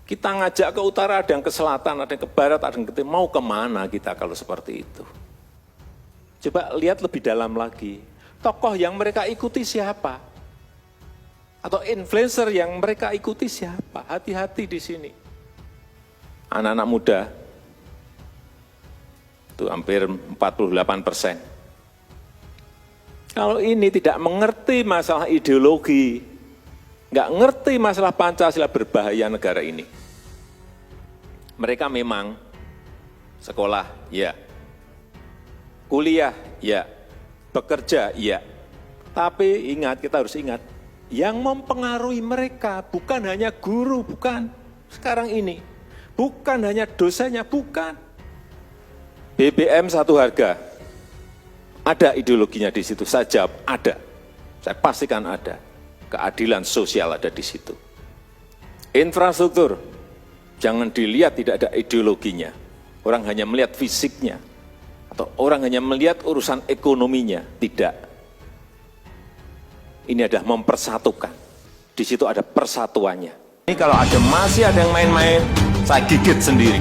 Kita ngajak ke utara, ada yang ke selatan, ada yang ke barat, ada yang ke timur. Mau kemana kita kalau seperti itu? Coba lihat lebih dalam lagi. Tokoh yang mereka ikuti siapa? Atau influencer yang mereka ikuti siapa? Hati-hati di sini. Anak-anak muda, itu hampir 48%. Kalau ini tidak mengerti masalah ideologi, nggak ngerti masalah Pancasila, berbahaya negara ini. Mereka memang sekolah, ya. Kuliah, ya. Bekerja, ya. Tapi ingat, kita harus ingat, yang mempengaruhi mereka bukan hanya guru, bukan. Sekarang ini, bukan hanya dosennya, bukan. BBM satu harga, ada ideologinya di situ. Saya jawab, ada. Saya pastikan ada. Keadilan sosial ada di situ. Infrastruktur, jangan dilihat tidak ada ideologinya. Orang hanya melihat fisiknya. Atau orang hanya melihat urusan ekonominya. Tidak. Ini adalah mempersatukan. Di situ ada persatuannya. Ini kalau masih ada yang main-main, saya gigit sendiri.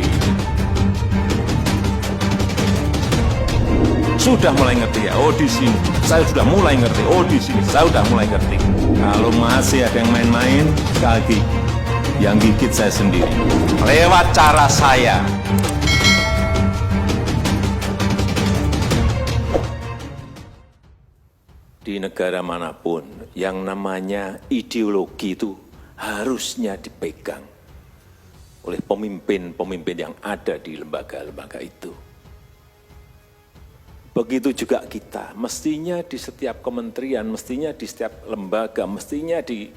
Sudah mulai ngerti ya, oh di sini. Saya sudah mulai ngerti, oh di sini. Saya sudah mulai ngerti. Kalau masih ada yang main-main, sekali lagi, yang gigit saya sendiri. Lewat cara saya. Di negara manapun, yang namanya ideologi itu harusnya dipegang oleh pemimpin-pemimpin yang ada di lembaga-lembaga itu. Begitu juga kita, mestinya di setiap kementerian, mestinya di setiap lembaga, mestinya di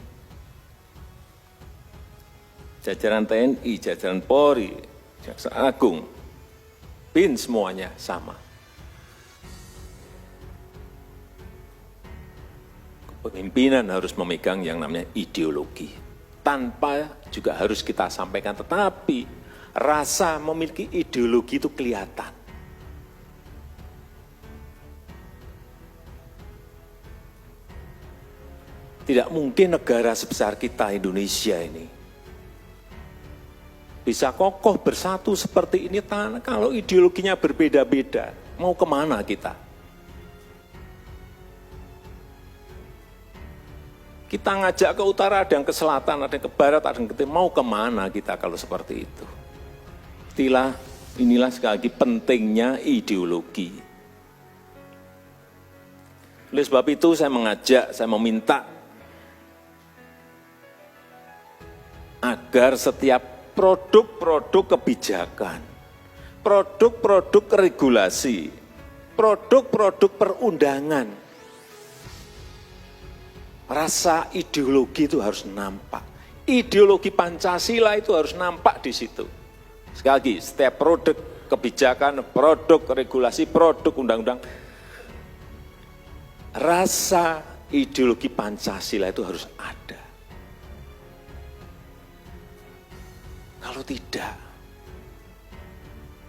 jajaran TNI, jajaran Polri, Jaksa Agung, BIN, semuanya sama. Pemimpinan harus memegang yang namanya ideologi. Tanpa juga harus kita sampaikan, tetapi rasa memiliki ideologi itu kelihatan. Tidak mungkin negara sebesar kita, Indonesia ini, bisa kokoh bersatu seperti ini kalau ideologinya berbeda-beda. Mau kemana kita? Kita ngajak ke utara, ada yang ke selatan, ada yang ke barat, ada yang ke timur. Mau kemana kita kalau seperti itu? Inilah sekali lagi pentingnya ideologi. Oleh sebab itu saya mengajak, saya meminta agar setiap produk-produk kebijakan, produk-produk regulasi, produk-produk perundangan, rasa ideologi itu harus nampak. Ideologi Pancasila itu harus nampak di situ. Sekali lagi, setiap produk kebijakan, produk regulasi, produk undang-undang, rasa ideologi Pancasila itu harus ada. Kalau tidak,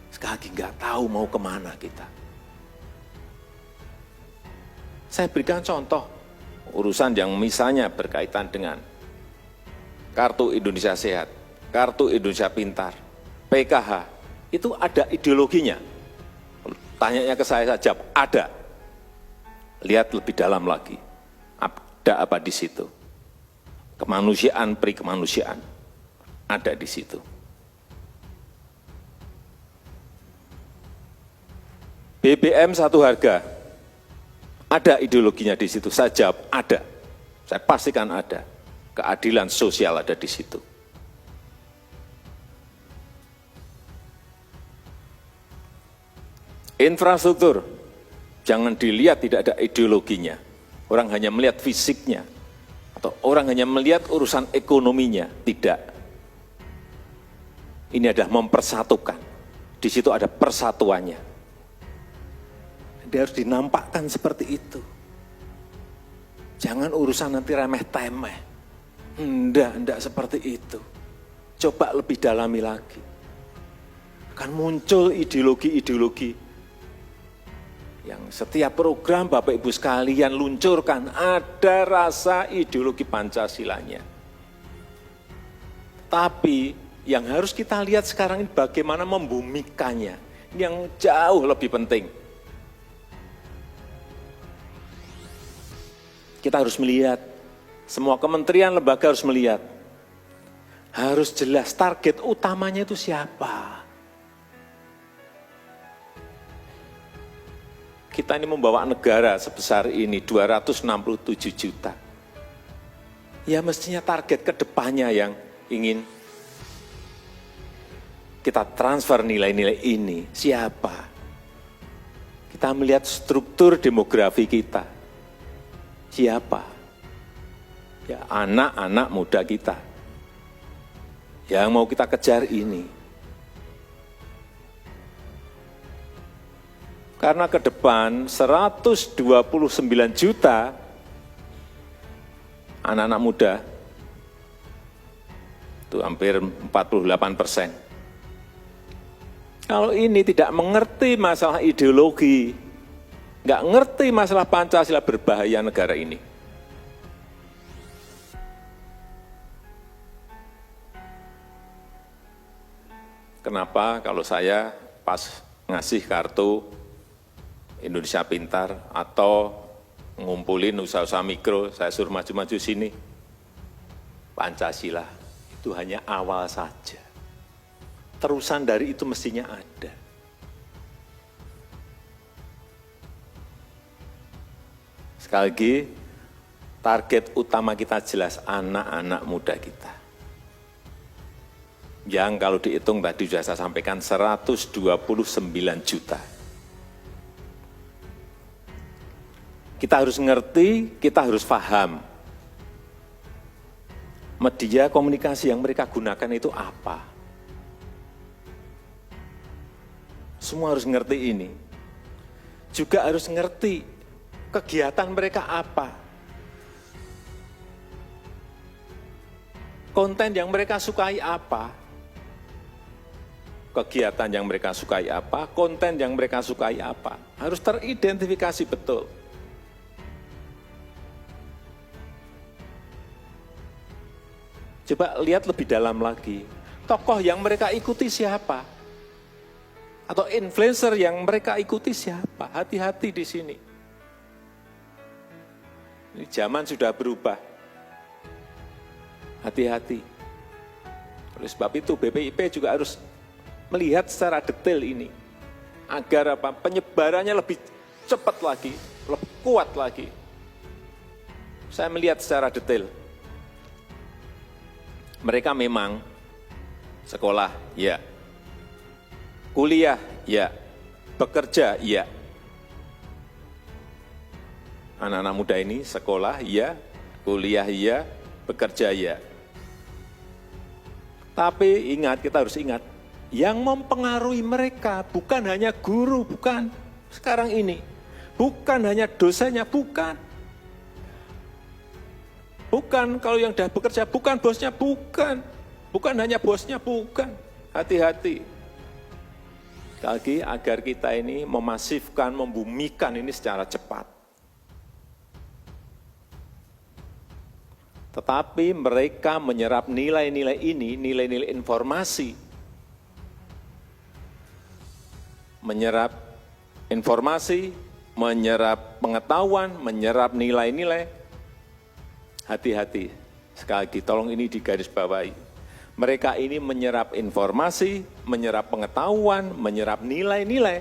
sekali lagi nggak tahu mau kemana kita. Saya berikan contoh. Urusan yang misalnya berkaitan dengan Kartu Indonesia Sehat, Kartu Indonesia Pintar, PKH, itu ada ideologinya. Tanyanya ke saya saja, ada. Lihat lebih dalam lagi, ada apa di situ. Kemanusiaan, kemanusiaan, ada di situ. BBM satu harga, ada ideologinya di situ. Saya jawab, ada. Saya pastikan ada. Keadilan sosial ada di situ. Infrastruktur, jangan dilihat tidak ada ideologinya. Orang hanya melihat fisiknya. Atau orang hanya melihat urusan ekonominya. Tidak. Ini adalah mempersatukan. Di situ ada persatuannya. Dia harus dinampakkan seperti itu. Jangan urusan nanti remeh-temeh. Enggak seperti itu. Coba lebih dalami lagi. Akan muncul ideologi-ideologi yang setiap program Bapak Ibu sekalian luncurkan, ada rasa ideologi Pancasilanya. Tapi Yang harus kita lihat sekarang ini bagaimana membumikannya. Ini yang jauh lebih penting. Kita harus melihat, semua kementerian, lembaga harus melihat. Harus jelas target utamanya itu siapa. Kita ini membawa negara sebesar ini, 267 juta. Ya mestinya target ke depannya yang ingin kita transfer nilai-nilai ini. Siapa? Kita melihat struktur demografi kita. Siapa? Ya anak-anak muda kita. Yang mau kita kejar ini. Karena ke depan 129 juta anak-anak muda, itu hampir 48%. Kalau ini tidak mengerti masalah ideologi, nggak ngerti masalah Pancasila, berbahaya negara ini. Kenapa kalau saya pas ngasih kartu Indonesia Pintar atau ngumpulin usaha-usaha mikro, saya suruh maju-maju sini. Pancasila itu hanya awal saja. Terusan dari itu mestinya ada. Sekali lagi, target utama kita jelas anak-anak muda kita. Yang kalau dihitung tadi sudah saya sampaikan 129 juta. Kita harus ngerti, kita harus paham. Media komunikasi yang mereka gunakan itu apa? Semua harus ngerti ini. Juga harus ngerti kegiatan mereka apa. Konten yang mereka sukai apa. Kegiatan yang mereka sukai apa, konten yang mereka sukai apa. Harus teridentifikasi betul. Coba lihat lebih dalam lagi, tokoh yang mereka ikuti siapa? Atau influencer yang mereka ikuti siapa? Hati-hati di sini. Ini zaman sudah berubah. Hati-hati. Oleh sebab itu BPIP juga harus melihat secara detail ini. Agar apa? Penyebarannya lebih cepat lagi, lebih kuat lagi. Saya melihat secara detail. Mereka memang sekolah, ya. Kuliah, ya. Bekerja, ya. Anak-anak muda ini sekolah, ya. Kuliah, ya. Bekerja, ya. Tapi ingat, kita harus ingat, yang mempengaruhi mereka bukan hanya guru, bukan. Sekarang ini, bukan hanya dosennya, bukan. Bukan kalau yang sudah bekerja, bukan bosnya, bukan. Bukan hanya bosnya, bukan. Hati-hati. Sekali lagi, agar kita ini memasifkan, membumikan ini secara cepat. Tetapi mereka menyerap nilai-nilai ini, nilai-nilai informasi. Menyerap informasi, menyerap pengetahuan, menyerap nilai-nilai. Hati-hati, sekali lagi tolong ini digarisbawahi. Mereka ini menyerap informasi, menyerap pengetahuan, menyerap nilai-nilai.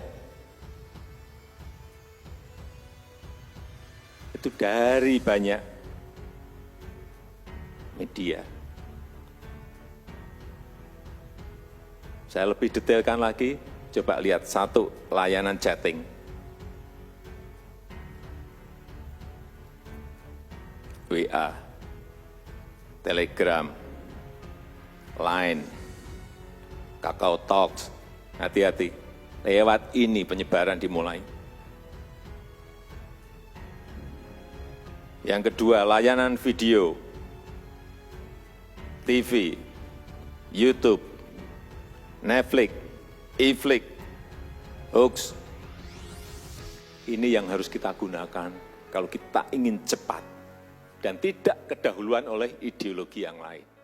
Itu dari banyak media. Saya lebih detailkan lagi, coba lihat satu, layanan chatting. WA, Telegram, Line, Kakao Talks, hati-hati, lewat ini penyebaran dimulai. Yang kedua, layanan video, TV, YouTube, Netflix, e-flick, hoax. Ini yang harus kita gunakan kalau kita ingin cepat dan tidak kedahuluan oleh ideologi yang lain.